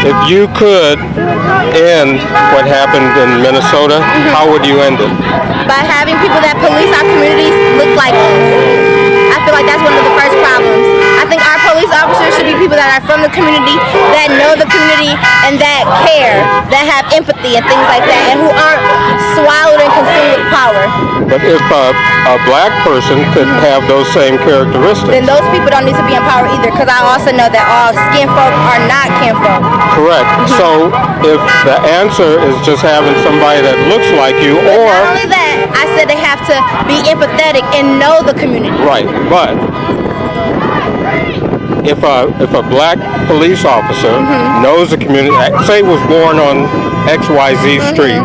if you could end what happened in Minnesota, how would you end it? By having people that police our communities look like us. I feel like that's one of the first problems. I think our police officers should be people that are from the community, that know the community, and that care, that have empathy and things like that, and who aren't swallowed and consumed with power. But if a black person could have those same characteristics, then those people don't need to be in power either, because I also know that all skin folk are not kinfolk. correct. So if the answer is just having somebody that looks like you, or not only that, I said they have to be empathetic and know the community. right, but if a black police officer knows the community, say was born on XYZ Street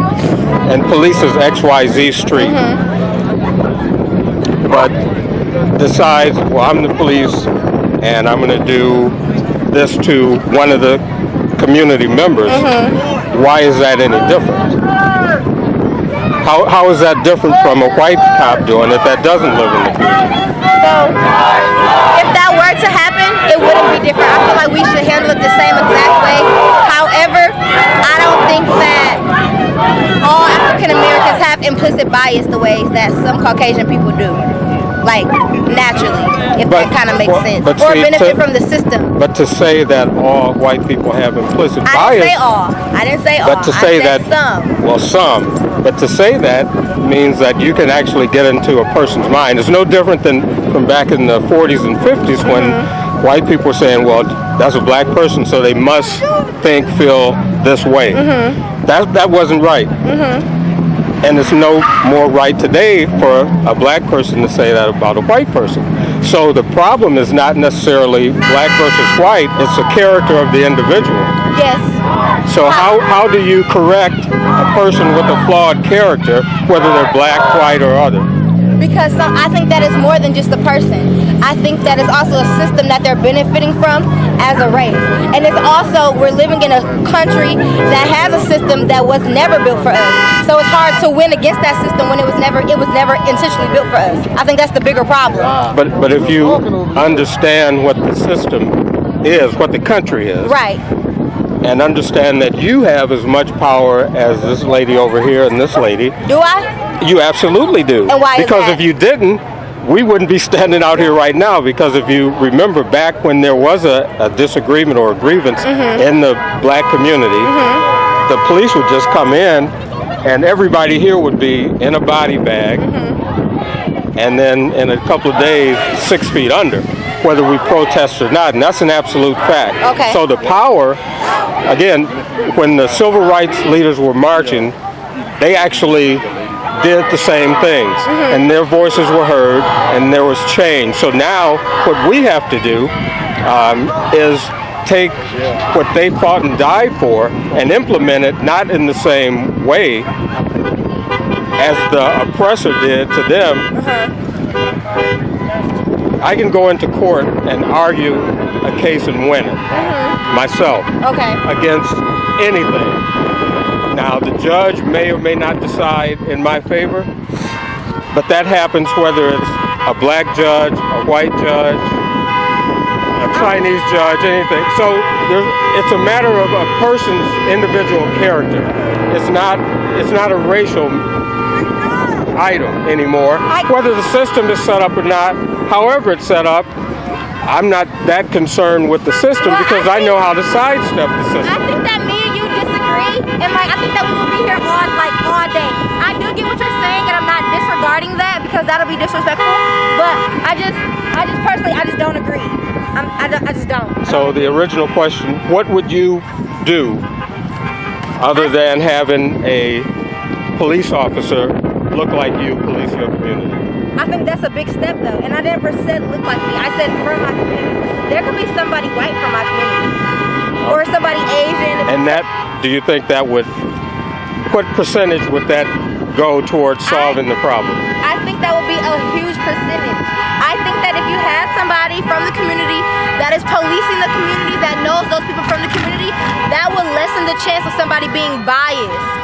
and polices XYZ Street, but decides, well, I'm the police and I'm going to do this to one of the community members, why is that any different? How is that different from a white cop doing it that doesn't live in the community? So, if that were to happen, it wouldn't be different. I feel like we should handle it the same exact way. However, I don't think that all African Americans have implicit bias the way that some Caucasian people do. Like, naturally, if that kind of makes sense. Or benefit from the system. But to say that all white people have implicit bias... I didn't say all. I didn't say all. But to say I said that... some. Well, some. But to say that means that you can actually get into a person's mind. It's no different than from back in the 40s and 50s when white people were saying, well, that's a black person, so they must think, feel this way. That wasn't right. And it's no more right today for a black person to say that about a white person. So the problem is not necessarily black versus white, it's the character of the individual. Yes. So how do you correct a person with a flawed character, whether they're black, white, or other? Because I think that is more than just a person. I think that is also a system that they're benefiting from as a race. And it's also, we're living in a country that has a system that was never built for us. So it's hard to win against that system when it was never intentionally built for us. I think that's the bigger problem. But if you understand what the system is, what the country is. Right. And understand that you have as much power as this lady over here and this lady. Do I? You absolutely do. And why is because that? if you didn't, we wouldn't be standing out here right now. Because if you remember back when there was a disagreement or a grievance in the black community, the police would just come in and everybody here would be in a body bag and then in a couple of days 6 feet under, whether we protest or not, and that's an absolute fact. Okay. So the power, again, when the civil rights leaders were marching, they actually did the same things, and their voices were heard, and there was change. So now what we have to do is take what they fought and died for and implement it not in the same way as the oppressor did to them. I can go into court and argue a case and win it myself against anything. Now, the judge may or may not decide in my favor, but that happens whether it's a black judge, a white judge, a Chinese judge, anything. So it's a matter of a person's individual character. It's not a racial item anymore. Whether the system is set up or not, however it's set up, I'm not that concerned with the system because I know how to sidestep the system. I think that me and you disagree, and I think that we will be here all day. I do get what you're saying, and I'm not disregarding that because that'll be disrespectful. But I just personally, I just don't agree. I just don't. So the original question: what would you do other than having a police officer look like you, police your community? I think that's a big step though, and I never said look like me. I said from my community. There could be somebody white from my community, or somebody Asian. And that, do you think that would, what percentage would that go towards solving the problem? I think that would be a huge percentage. I think that if you had somebody from the community that is policing the community, that knows those people from the community, that would lessen the chance of somebody being biased.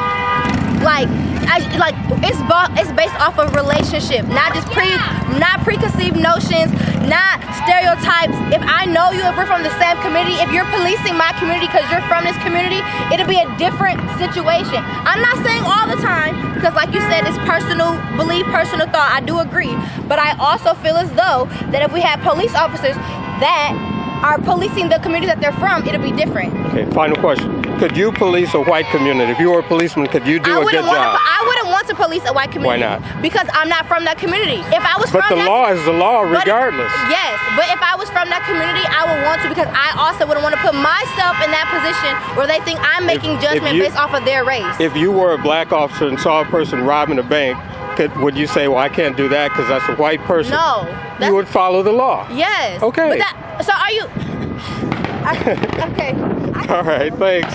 Like, it's based off of relationship, not just preconceived notions, not stereotypes. If I know you, if we're from the same community, if you're policing my community because you're from this community, it'll be a different situation. I'm not saying all the time, because like you said, it's personal belief, personal thought. I do agree, but I also feel as though that if we have police officers that are policing the community that they're from, it'll be different. Okay, final question. Could you police a white community? If you were a policeman, could you do a good job? I wouldn't want to police a white community. Why not? Because I'm not from that community. If I was but from the law is the law regardless. Yes, but if I was from that community, I would want to, because I also wouldn't want to put myself in that position where they think I'm making judgment based off of their race. If you were a black officer and saw a person robbing a bank, would you say, well, I can't do that because that's a white person? No. You would follow the law. Yes. Okay. But so are you... Okay. All right, thanks.